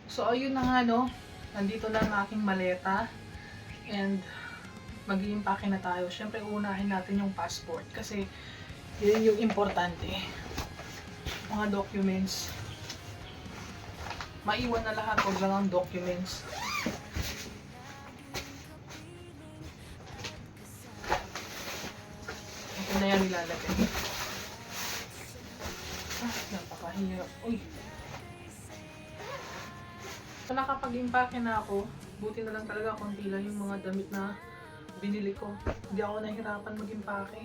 So, ayun na nga, no. Nandito na ang aking maleta. And, mag-i-impake na tayo. Siyempre, unahin natin yung passport. Kasi, yun yung importante. Mga documents. Maiwan na lahat. Huwag lang ang documents. Ito na yan nilalagay. Napakahirap. Uy! So, nakapag-impake na ako. Buti na lang talaga konti lang yung mga damit na binili ko. Hindi ako nahihirapan mag-impake.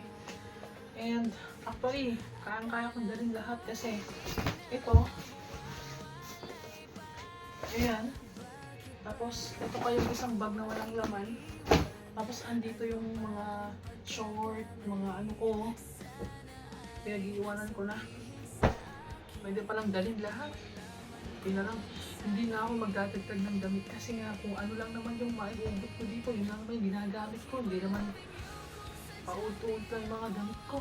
And actually, kaya kong dalhin lahat kasi ito, ayan. Tapos ito pa yung isang bag na walang laman. Tapos andito yung mga short, mga ano ko. Pinag-iiwanan ko na. Pwede palang dalhin lahat. Hindi na ako magdadagdag ng damit kasi nga kung ano lang naman yung maiugot ko dito, yun lang naman yung ginagamit ko. Hindi naman paulit-ulit lang yung mga damit ko.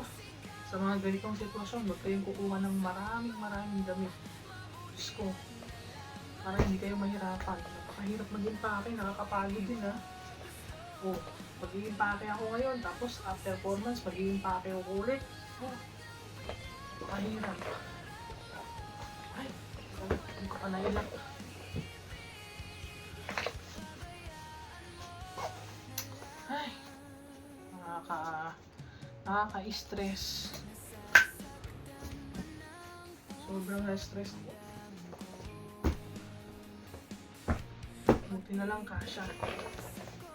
Sa mga ganitong sitwasyon, huwag kayong kukuha ng maraming damit. Diyos ko, para hindi kayo mahirapan. Napakahirap mag-impake, nakakapagod din ha. Oh, mag-i-impake ako ngayon, tapos after 4 months, mag-i-impake ako ulit. Oh, napakahirap. Ay, hindi ko pa nailap. Ay, nakaka-stress. Sobrang na-stress ako. Buti na lang kasha.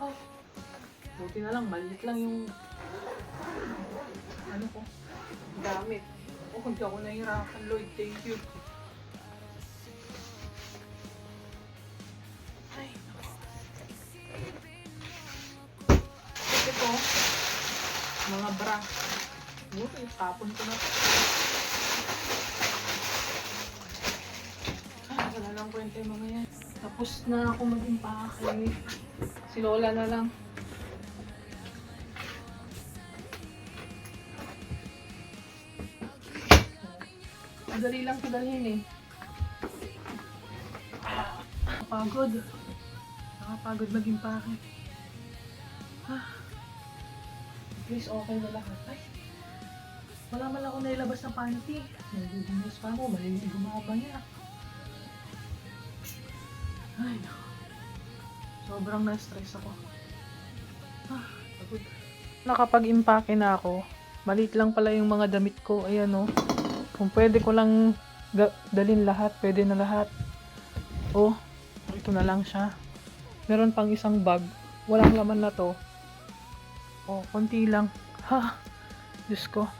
Oh, buti na lang, maliit lang yung ano ko, gamit. Oh, hindi ako nahihirapan, Lord. Thank you. Ay, nako. Ito, mga bra. Tapon ko na. Wala lang kwenta yung mga yan. Tapos na ako mag-impake. Si Lola na lang. Madali lang kidalhin eh. Nakapagod mag-impake. At least okay na lahat. Ay, wala man ako nailabas na panty. Nagdudumis pa ako, malilig gumabaya. Ay, no. Sobrang na-stress ako. Pagod. Nakapag-impake na ako. Maliit lang pala yung mga damit ko. Ayan o. Kung pwede ko lang dalhin lahat, pwede na lahat. Oh, ito na lang siya. Meron pang isang bag. Walang laman na to. Oh, konti lang. Diyos ko.